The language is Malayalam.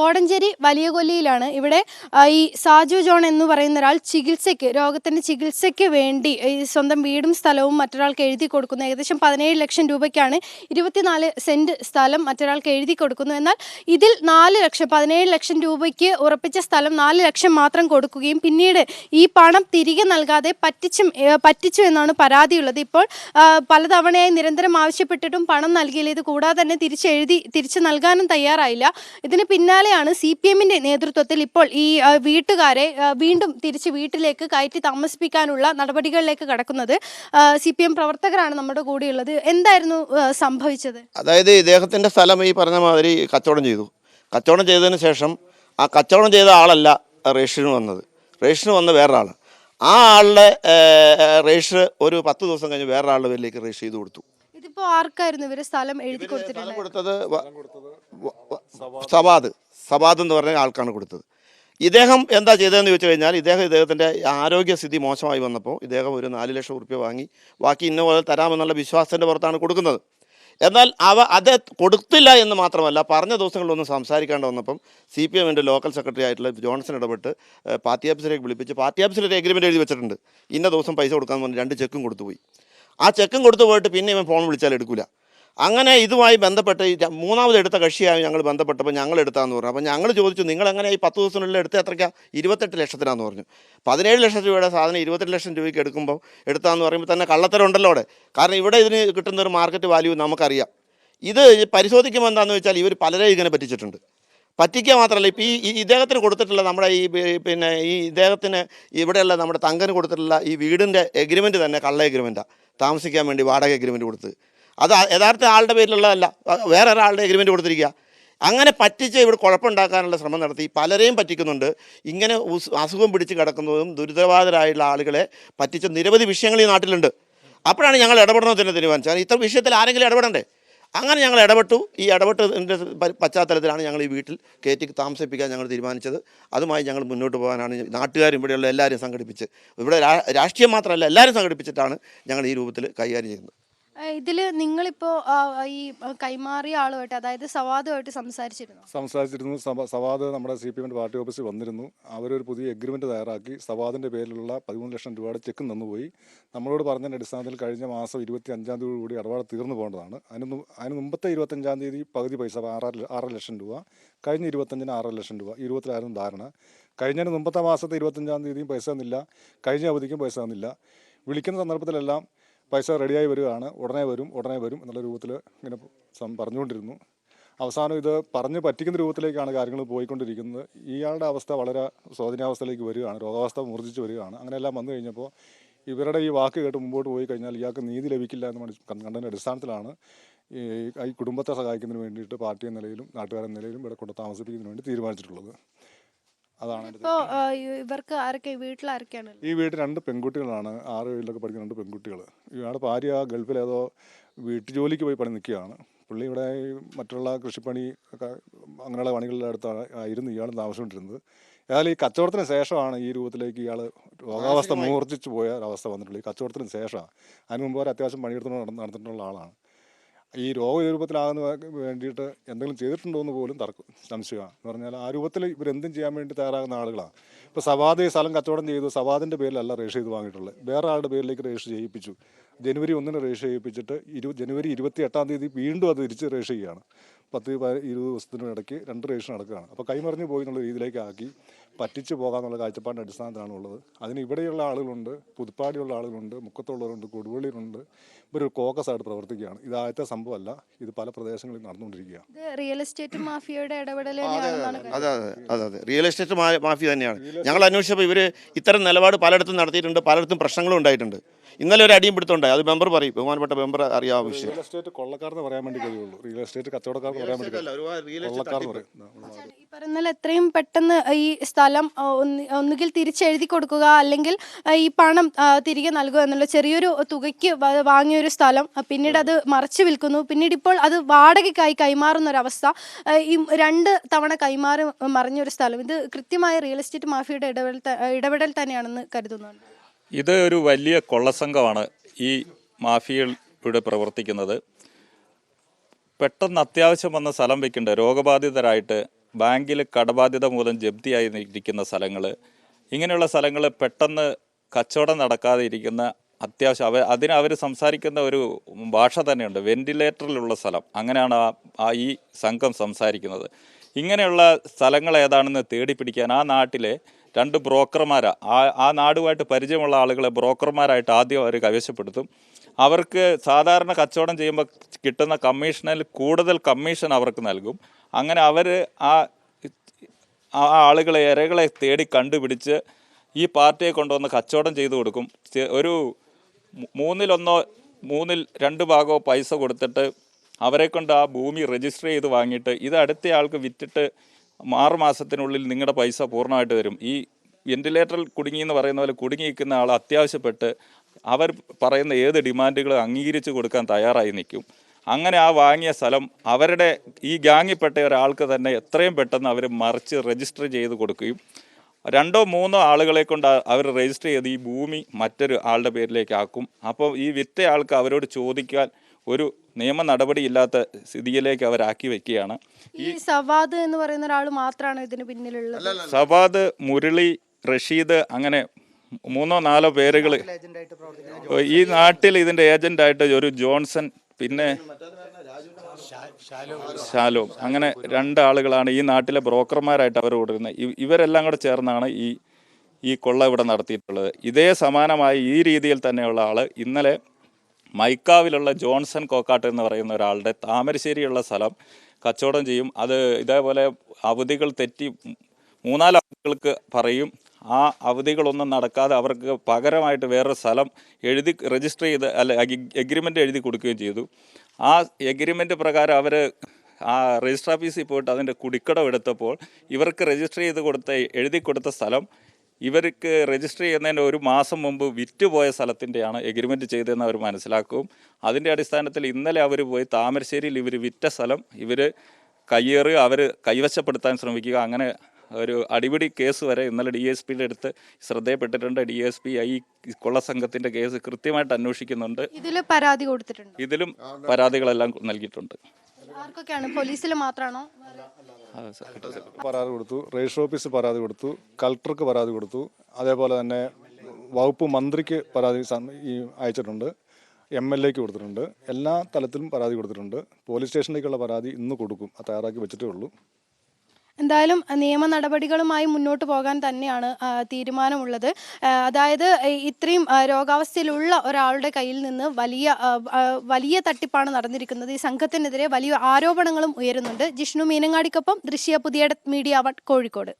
കോടഞ്ചേരി വലിയ കൊല്ലിയിലാണ്. ഇവിടെ ഈ സാജു ജോൺ എന്ന് പറയുന്ന ഒരാൾ രോഗത്തിൻ്റെ ചികിത്സയ്ക്ക് വേണ്ടി ഈ സ്വന്തം വീടും സ്ഥലവും മറ്റൊരാൾക്ക് എഴുതി കൊടുക്കുന്നു. ഏകദേശം 17 ലക്ഷം രൂപയ്ക്കാണ് 24 സെൻറ്റ് സ്ഥലം മറ്റൊരാൾക്ക് എഴുതി കൊടുക്കുന്നു. എന്നാൽ ഇതിൽ 17 ലക്ഷം രൂപയ്ക്ക് ഉറപ്പിച്ച സ്ഥലം 4 ലക്ഷം മാത്രം കൊടുക്കുകയും പിന്നീട് ഈ പണം തിരികെ നൽകാതെ പറ്റിച്ചു എന്നാണ് പരാതിയുള്ളത്. ഇപ്പോൾ പലതവണയായി നിരന്തരം ആവശ്യപ്പെട്ടിട്ടും പണം നൽകിയില്ല. ഇത് കൂടാതെ തന്നെ തിരിച്ചു നൽകാനും തയ്യാറായില്ല. ഇതിന് പിന്നാലെയാണ് CPM-ന്റെ നേതൃത്വത്തിൽ ഇപ്പോൾ ഈ വീട്ടുകാരെ വീണ്ടും തിരിച്ച് വീട്ടിലേക്ക് കയറ്റി താമസിപ്പിക്കാനുള്ള നടപടികളിലേക്ക് കടക്കുന്നത്. CPM പ്രവർത്തകരാണ് നമ്മുടെ കൂടെയുള്ളത്. എന്തായിരുന്നു സംഭവിച്ചത്? അതായത് ഇദ്ദേഹത്തിൻ്റെ സ്ഥലം ഈ പറഞ്ഞ മാതിരി കച്ചവടം ചെയ്തതിന് ശേഷം ആ കച്ചവടം ചെയ്ത ആളല്ല രജിസ്ട്രേഷന് വന്നത്. രജിസ്ട്രേഷന് വന്ന വേറൊരാൾ, ആ ആളുടെ രജിസ്റ്റർ ഒരു 10 ദിവസം കഴിഞ്ഞ് വേറൊരാളുടെ പേരിലേക്ക് രജിസ്റ്റർ ചെയ്ത് കൊടുത്തു. ഇതിപ്പോ ആർക്കായിരുന്നു ഇവര് സ്ഥലം എഴുതി കൊടുത്തിട്ടുള്ളത്? കൊടുത്തത് സവാദ് എന്ന് പറഞ്ഞ ആൾക്കാണ് കൊടുത്തത്. ഇദ്ദേഹം എന്താ ചെയ്തതെന്ന് ചോദിച്ചു കഴിഞ്ഞാൽ, ഇദ്ദേഹത്തിൻ്റെ ആരോഗ്യസ്ഥിതി മോശമായി വന്നപ്പോൾ ഇദ്ദേഹം ഒരു 4 ലക്ഷം റുപ്യ വാങ്ങി ബാക്കി ഇന്ന പോലെ തരാമെന്നുള്ള വിശ്വാസത്തിൻ്റെ പുറത്താണ് കൊടുക്കുന്നത്. എന്നാൽ അത് കൊടുത്തില്ല എന്ന് മാത്രമല്ല, പറഞ്ഞ ദിവസങ്ങളിലൊന്നും സംസാരിക്കാണ്ട് വന്നപ്പം CPM-ൻ്റെ ലോക്കൽ സെക്രട്ടറി ആയിട്ടുള്ള ജോൺസൺ ഇടപെട്ട് പാർട്ടി ഓഫീസിലേക്ക് വിളിപ്പിച്ച് പാർട്ടി ഓഫീസിലൊരു എഗ്രിമെൻറ്റ് എഴുതി വെച്ചിട്ടുണ്ട്. ഇന്ന ദിവസം പൈസ കൊടുക്കാമെന്ന് പറഞ്ഞ് 2 ചെക്കും കൊടുത്തുപോയി. ആ ചെക്കും കൊടുത്തു പോയിട്ട് പിന്നെ ഇവൻ ഫോൺ വിളിച്ചാൽ എടുക്കില്ല. അങ്ങനെ ഇതുമായി ബന്ധപ്പെട്ട് മൂന്നാമത് എടുത്ത കക്ഷിയായി ഞങ്ങൾ ബന്ധപ്പെട്ടപ്പോൾ ഞങ്ങൾ എടുത്താന്ന് പറഞ്ഞു. അപ്പോൾ ഞങ്ങൾ ചോദിച്ചു, നിങ്ങൾ എങ്ങനെ ഈ 10 ദിവസത്തിനുള്ളിൽ എടുത്ത് എത്രയ്ക്കാണ്? 28 ലക്ഷത്തിനാന്ന് പറഞ്ഞു. 17 ലക്ഷം രൂപയുടെ സാധനം 28 ലക്ഷം രൂപയ്ക്ക് എടുത്താന്ന് പറയുമ്പോൾ തന്നെ കള്ളത്തരം ഉണ്ടല്ലോ അവിടെ. കാരണം ഇവിടെ ഇതിന് കിട്ടുന്ന ഒരു മാർക്കറ്റ് വാല്യൂ നമുക്കറിയാം. ഇത് പരിശോധിക്കുമ്പോൾ എന്താണെന്ന് വെച്ചാൽ ഇവർ പലരെയും ഇങ്ങനെ പറ്റിച്ചിട്ടുണ്ട്. പറ്റിക്കുക മാത്രമല്ല, ഇപ്പോൾ ഈ ഇദ്ദേഹത്തിന് കൊടുത്തിട്ടുള്ള നമ്മുടെ ഈ ഇദ്ദേഹത്തിന് ഇവിടെയുള്ള നമ്മുടെ തങ്കന് കൊടുത്തിട്ടുള്ള ഈ വീടിൻ്റെ എഗ്രിമെൻറ്റ് തന്നെ കള്ള എഗ്രിമെൻറ്റാണ്. താമസിക്കാൻ വേണ്ടി വാടക എഗ്രിമെൻറ്റ് കൊടുത്ത്, അത് യഥാർത്ഥ ആളുടെ പേരിലുള്ളതല്ല, വേറെ ഒരാളുടെ എഗ്രിമെൻറ്റ് കൊടുത്തിരിക്കുക. അങ്ങനെ പറ്റിച്ച് ഇവിടെ കുഴപ്പമുണ്ടാക്കാനുള്ള ശ്രമം നടത്തി പലരെയും പറ്റിക്കുന്നുണ്ട്. ഇങ്ങനെ അസുഖം പിടിച്ച് കിടക്കുന്നതും ദുരിതബാധിതരായുള്ള ആളുകളെ പറ്റിച്ച നിരവധി വിഷയങ്ങൾ ഈ നാട്ടിലുണ്ട്. അപ്പോഴാണ് ഞങ്ങൾ ഇടപെടണമെന്ന് തീരുമാനിച്ചത്. ഇത്ര വിഷയത്തിൽ ആരെങ്കിലും ഇടപെടണ്ടേ? അങ്ങനെ ഞങ്ങൾ ഇടപെട്ടു. ഈ ഇടപെട്ടതിൻ്റെ പശ്ചാത്തലത്തിലാണ് ഞങ്ങൾ ഈ വീട്ടിൽ കയറ്റി താമസിപ്പിക്കാൻ ഞങ്ങൾ തീരുമാനിച്ചത്. അതുമായി ഞങ്ങൾ മുന്നോട്ട് പോകാനാണ് നാട്ടുകാരും ഇവിടെയുള്ള എല്ലാവരും സംഘടിപ്പിച്ച്, ഇവിടെ രാഷ്ട്രീയം മാത്രമല്ല എല്ലാവരും സംഘടിപ്പിച്ചിട്ടാണ് ഞങ്ങൾ ഈ രൂപത്തിൽ കൈകാര്യം ചെയ്യുന്നത്. ഇതിൽ നിങ്ങളിപ്പോൾ ഈ കൈമാറിയ ആളുമായിട്ട്, അതായത് സവാദുമായിട്ട് സംസാരിച്ചിരുന്നു. സവാദ് നമ്മുടെ CPM-ൻ്റെ പാർട്ടി ഓഫീസിൽ വന്നിരുന്നു. അവരൊരു പുതിയ എഗ്രിമെൻറ്റ് തയ്യാറാക്കി സവാദിൻ്റെ പേരിലുള്ള 13 ലക്ഷം രൂപയുടെ ചെക്ക് തന്നുപോയി. നമ്മളോട് പറഞ്ഞതിൻ്റെ അടിസ്ഥാനത്തിൽ കഴിഞ്ഞ മാസം 25-ാം തീയതി കൂടി ഇടപാട് തീർന്നു പോകേണ്ടതാണ്. അതിന് മുമ്പത്തെ 25-ാം തീയതി പകുതി പൈസ 6 ലക്ഷം രൂപ, കഴിഞ്ഞ 25-ന് 6 ലക്ഷം രൂപ, 20-ലായിരുന്നു ധാരണ. കഴിഞ്ഞതിന് മുമ്പത്തെ മാസത്തെ 25-ാം തീയതിയും പൈസ തന്നില്ല, കഴിഞ്ഞ അവധിക്കും പൈസ തന്നില്ല. വിളിക്കുന്ന സന്ദർഭത്തിലെല്ലാം പൈസ റെഡിയായി വരികയാണ്, ഉടനെ വരും എന്നുള്ള രൂപത്തിൽ ഇങ്ങനെ പറഞ്ഞുകൊണ്ടിരുന്നു. അവസാനം ഇത് പറഞ്ഞ് പറ്റിക്കുന്ന രൂപത്തിലേക്കാണ് കാര്യങ്ങൾ പോയിക്കൊണ്ടിരിക്കുന്നത്. ഇയാളുടെ അവസ്ഥ വളരെ ശോചനീയാവസ്ഥയിലേക്ക് വരികയാണ്, രോഗാവസ്ഥ മൂർജിച്ച് വരികയാണ്. അങ്ങനെയെല്ലാം വന്നു കഴിഞ്ഞപ്പോൾ ഇവരുടെ ഈ വാക്ക് കേട്ട് മുമ്പോട്ട് പോയി കഴിഞ്ഞാൽ ഇയാൾക്ക് നീതി ലഭിക്കില്ല എന്ന് കണ്ടതിൻ്റെ അടിസ്ഥാനത്തിലാണ് ഈ കുടുംബത്തെ സഹായിക്കുന്നതിന് വേണ്ടിയിട്ട് പാർട്ടി എന്ന നിലയിലും നാട്ടുകാരെന്ന നിലയിലും ഇവിടെ കൊണ്ട് താമസിപ്പിക്കുന്നതിന് വേണ്ടി തീരുമാനിച്ചിട്ടുള്ളത്. അതാണ് ഇവർക്ക് വീട്ടിൽ ആരൊക്കെയാണ്? ഈ വീട്ടിൽ 2 പെൺകുട്ടികളാണ്, 6-7 പഠിക്കുന്ന 2 പെൺകുട്ടികൾ. ഇയാളുടെ ഭാര്യ ഗൾഫിൽ ഏതോ വീട്ടു ജോലിക്ക് പോയി പണി നിൽക്കുകയാണ്. പുള്ളി ഇവിടെ മറ്റുള്ള കൃഷിപ്പണി അങ്ങനെയുള്ള പണികളുടെ അടുത്തായിരുന്നു ഇയാൾ താമസിച്ചുകൊണ്ടിരുന്നത്. ഏതായാലും ഈ കച്ചവടത്തിന് ശേഷമാണ് ഈ രൂപത്തിലേക്ക് ഇയാൾ രോഗാവസ്ഥ മൂർജിച്ച് പോയ ഒരവസ്ഥ വന്നിട്ടുള്ളത്. ഈ കച്ചവടത്തിന് ശേഷമാണ്. അതിന് മുമ്പ് വരെ അത്യാവശ്യം പണിയെടുത്ത് നടന്നിട്ടുള്ള ആളാണ്. ഈ രോഗരൂപത്തിലാകുന്ന വേണ്ടിയിട്ട് എന്തെങ്കിലും ചെയ്തിട്ടുണ്ടോ എന്ന് പോലും സംശയമാണ്. എന്ന് പറഞ്ഞാൽ ആ രൂപത്തിൽ ഇവരെന്തും ചെയ്യാൻ വേണ്ടി തയ്യാറാകുന്ന ആളുകളാണ്. ഇപ്പോൾ സവാദ് സ്ഥലം കച്ചവടം ചെയ്തു, സവാദിൻ്റെ പേരിലല്ല രജിസ്റ്റർ ചെയ്ത് വാങ്ങിയിട്ടുള്ളത്, വേറെ ആളുടെ പേരിലേക്ക് രജിസ്റ്റർ ചെയ്യിപ്പിച്ചു. ജനുവരി 1-ന് രജിസ്റ്റർ ചെയ്യിപ്പിച്ചിട്ട് ജനുവരി 28-ാം തീയതി വീണ്ടും അത് തിരിച്ച് രജിസ്റ്റർ ചെയ്യുകയാണ്. 10-20 ദിവസത്തിനും ഇടയ്ക്ക് 2 രജിസ്റ്റർ നടക്കുകയാണ്. അപ്പോൾ കൈമറിഞ്ഞ് പോയി എന്നുള്ള രീതിയിലേക്ക് ആക്കി പറ്റിച്ച് പോകാമെന്നുള്ള കാഴ്ചപ്പാടിൻ്റെ അടിസ്ഥാനത്തിലാണ് ഉള്ളത്. അതിന് ഇവിടെയുള്ള ആളുകളുണ്ട്, പുതുപ്പാടിയുള്ള ആളുകളുണ്ട്, മുക്കത്തുള്ളവരുണ്ട്, കൊടുവള്ളിയിലുണ്ട്. ഇവരൊരു കോക്കസായിട്ട് പ്രവർത്തിക്കുകയാണ്. ഇത് ആദ്യത്തെ സംഭവമല്ല, ഇത് പല പ്രദേശങ്ങളിൽ നടന്നുകൊണ്ടിരിക്കുകയാണ്. റിയൽ എസ്റ്റേറ്റ് മാഫിയയുടെ ഇടപെടൽ. അതെ, റിയൽ എസ്റ്റേറ്റ് മാഫിയ തന്നെയാണ്. ഞങ്ങൾ അന്വേഷിച്ചപ്പോൾ ഇവർ ഇത്തരം നിലപാട് പലയിടത്തും നടത്തിയിട്ടുണ്ട്, പലയിടത്തും പ്രശ്നങ്ങളും ഉണ്ടായിട്ടുണ്ട്. ഇന്നലെ ഒരു അടിയും പിടുത്തുണ്ടായി, അത് മെമ്പർ പറയും, ബഹുമാനപ്പെട്ട മെമ്പർ അറിയാവുന്ന വിഷയം. റിയൽ എസ്റ്റേറ്റ് കൊള്ളക്കാരെന്ന് പറയാൻ വേണ്ടി കഴിയുള്ളൂ, റിയൽ എസ്റ്റേറ്റ് കച്ചവടക്കാരെന്ന് പറയാൻ വേണ്ടി കൊള്ളക്കാരെന്ന് പറയും. ഈ പറഞ്ഞാൽ എത്രയും പെട്ടെന്ന് ഈ സ്ഥലം ഒന്നുകിൽ തിരിച്ചെഴുതി കൊടുക്കുക, അല്ലെങ്കിൽ ഈ പണം തിരികെ നൽകുക എന്നുള്ള ചെറിയൊരു തുകയ്ക്ക് വാങ്ങിയൊരു സ്ഥലം പിന്നീട് അത് മറച്ചു വിൽക്കുന്നു. പിന്നീട് ഇപ്പോൾ അത് വാടകയ്ക്കായി കൈമാറുന്ന ഒരവസ്ഥ, ഈ 2 തവണ കൈമാറി മറിഞ്ഞൊരു സ്ഥലം. ഇത് കൃത്യമായ റിയൽ എസ്റ്റേറ്റ് മാഫിയയുടെ ഇടപെടൽ തന്നെയാണെന്ന് കരുതുന്നുണ്ട്. ഇത് ഒരു വലിയ കൊള്ളസംഘമാണ് ഈ മാഫിയയിൽ ഇവിടെ പ്രവർത്തിക്കുന്നത്. പെട്ടെന്ന് അത്യാവശ്യം വന്ന സ്ഥലം വെക്കേണ്ട രോഗബാധിതരായിട്ട് ബാങ്കിൽ കടബാധ്യത മൂലം ജപ്തിയായി ഇരിക്കുന്ന സ്ഥലങ്ങൾ, ഇങ്ങനെയുള്ള സ്ഥലങ്ങൾ പെട്ടെന്ന് കച്ചവടം നടക്കാതെ ഇരിക്കുന്ന അത്യാവശ്യം അവർ സംസാരിക്കുന്ന ഒരു ഭാഷ തന്നെയുണ്ട്, വെന്റിലേറ്ററിലുള്ള സ്ഥലം, അങ്ങനെയാണ് ഈ സംഘം സംസാരിക്കുന്നത്. ഇങ്ങനെയുള്ള സ്ഥലങ്ങൾ ഏതാണെന്ന് തേടി പിടിക്കാൻ ആ നാട്ടിലെ 2 ബ്രോക്കർമാരാണ്, ആ നാടുമായിട്ട് പരിചയമുള്ള ആളുകളെ ബ്രോക്കർമാരായിട്ട് ആദ്യം അവർ കൈവശപ്പെടുത്തും. അവർക്ക് സാധാരണ കച്ചവടം ചെയ്യുമ്പോൾ കിട്ടുന്ന കമ്മീഷനിൽ കൂടുതൽ കമ്മീഷൻ അവർക്ക് നൽകും. അങ്ങനെ അവർ ആ ആളുകളെ, ഇരകളെ തേടി കണ്ടുപിടിച്ച് ഈ പാർട്ടിയെ കൊണ്ടുവന്ന് കച്ചവടം ചെയ്തു കൊടുക്കും. ഒരു 2 ഭാഗമോ പൈസ കൊടുത്തിട്ട് അവരെ കൊണ്ട് ആ ഭൂമി രജിസ്റ്റർ ചെയ്ത് വാങ്ങിയിട്ട് ഇത് അടുത്ത ആൾക്ക് വിറ്റിട്ട് 6 മാസത്തിനുള്ളിൽ നിങ്ങളുടെ പൈസ പൂർണ്ണമായിട്ട് വരും. ഈ വെന്റിലേറ്ററിൽ കുടുങ്ങിയെന്ന് പറയുന്ന പോലെ കുടുങ്ങി നിൽക്കുന്ന ആൾ അത്യാവശ്യപ്പെട്ട് അവർ പറയുന്ന ഏത് ഡിമാൻഡുകൾ അംഗീകരിച്ച് കൊടുക്കാൻ തയ്യാറായി നിൽക്കും. അങ്ങനെ ആ വാങ്ങിയ സ്ഥലം അവരുടെ ഈ ഗ്യാങ്ങിൽപ്പെട്ട ഒരാൾക്ക് തന്നെ എത്രയും പെട്ടെന്ന് അവർ മറിച്ച് രജിസ്റ്റർ ചെയ്ത് കൊടുക്കുകയും 2-3 ആളുകളെ കൊണ്ട് അവർ രജിസ്റ്റർ ചെയ്ത് ഈ ഭൂമി മറ്റൊരു ആളുടെ പേരിലേക്ക് ആക്കും. അപ്പോൾ ഈ വിറ്റ ആൾക്ക് അവരോട് ചോദിക്കാൻ ഒരു നിയമ നടപടിയില്ലാത്ത സ്ഥിതിയിലേക്ക് അവരാക്കി വെക്കുകയാണ്. ഈ സവാദ് എന്ന് പറയുന്ന ഒരാൾ മാത്രമാണ് ഇതിന് പിന്നിലുള്ളത്? സവാദ്, മുരളി, റഷീദ്, അങ്ങനെ 3-4 പേരുകൾ ഈ നാട്ടിൽ ഇതിൻ്റെ ഏജന്റായിട്ട് ഒരു ജോൺസൺ, പിന്നെ ശാലോം, അങ്ങനെ 2 ആളുകളാണ് ഈ നാട്ടിലെ ബ്രോക്കർമാരായിട്ട് അവർ കൊടുക്കുന്നത്. ഇവരെല്ലാം കൂടെ ചേർന്നാണ് ഈ കൊള്ള ഇവിടെ നടത്തിയിട്ടുള്ളത്. ഇതേ സമാനമായി ഈ രീതിയിൽ തന്നെയുള്ള ആൾ ഇന്നലെ മൈക്കാവിലുള്ള ജോൺസൺ കോക്കാട്ട് എന്ന് പറയുന്ന ഒരാളുടെ താമരശ്ശേരിയുള്ള സ്ഥലം കച്ചവടം ചെയ്യും. അത് ഇതേപോലെ അവധികൾ തെറ്റി 3-4 അവധികൾക്ക് പറയും. ആ അവധികളൊന്നും നടക്കാതെ അവർക്ക് പകരമായിട്ട് വേറൊരു സ്ഥലം എഴുതി രജിസ്റ്റർ ചെയ്ത് എഗ്രിമെൻ്റ് എഴുതി കൊടുക്കുകയും ചെയ്തു. ആ എഗ്രിമെൻ്റ് പ്രകാരം അവർ ആ രജിസ്റ്റർ ഓഫീസിൽ പോയിട്ട് അതിൻ്റെ കുടിക്കടം എടുത്തപ്പോൾ ഇവർക്ക് രജിസ്റ്റർ ചെയ്ത് എഴുതി കൊടുത്ത സ്ഥലം ഇവർക്ക് രജിസ്റ്റർ ചെയ്യുന്നതിന് 1 മാസം മുമ്പ് വിറ്റുപോയ സ്ഥലത്തിൻ്റെയാണ് എഗ്രിമെൻറ്റ് ചെയ്തതെന്ന് അവർ മനസ്സിലാക്കും. അതിൻ്റെ അടിസ്ഥാനത്തിൽ ഇന്നലെ അവർ പോയി താമരശ്ശേരിയിൽ ഇവർ വിറ്റ സ്ഥലം ഇവർ കയ്യേറി അവർ കൈവശപ്പെടുത്താൻ ശ്രമിക്കുക. അങ്ങനെ ഒരു അടിപിടി കേസ് വരെ ഇന്നലെ DSPയുടെ അടുത്ത് ശ്രദ്ധയപ്പെട്ടിട്ടുണ്ട്. DSP ഈ കൊള്ളസംഘത്തിൻ്റെ കേസ് കൃത്യമായിട്ട് അന്വേഷിക്കുന്നുണ്ട്. ഇതിലും പരാതി കൊടുത്തിട്ടുണ്ട്? ഇതിലും പരാതികളെല്ലാം നൽകിയിട്ടുണ്ട്. ആർക്കൊക്കെയാണ്? പോലീസിൽ മാത്രമാണോ? പരാതി കൊടുത്തു, രജിസ്റ്റർ ഓഫീസിൽ പരാതി കൊടുത്തു, കളക്ടർക്ക് പരാതി കൊടുത്തു, അതേപോലെ തന്നെ വകുപ്പ് മന്ത്രിക്ക് പരാതി അയച്ചിട്ടുണ്ട്, MLAക്ക് കൊടുത്തിട്ടുണ്ട്. എല്ലാ തലത്തിലും പരാതി കൊടുത്തിട്ടുണ്ട്. പോലീസ് സ്റ്റേഷനിലേക്കുള്ള പരാതി ഇന്ന് കൊടുക്കും, തയ്യാറാക്കി വെച്ചിട്ടേ ഉള്ളൂ. എന്തായാലും നിയമ നടപടികളുമായി മുന്നോട്ട് പോകാൻ തന്നെയാണ് തീരുമാനമുള്ളത്. അതായത് ഇത്രയും രോഗാവസ്ഥയിലുള്ള ഒരാളുടെ കയ്യിൽ നിന്ന് വലിയ തട്ടിപ്പാണ് നടന്നിരിക്കുന്നത്. ഈ സംഘത്തിനെതിരെ വലിയ ആരോപണങ്ങളും ഉയരുന്നുണ്ട്. ജിഷ്ണു മീനങ്ങാടിക്കൊപ്പം ദൃശ്യ, പുതിയ മീഡിയ 1, കോഴിക്കോട്.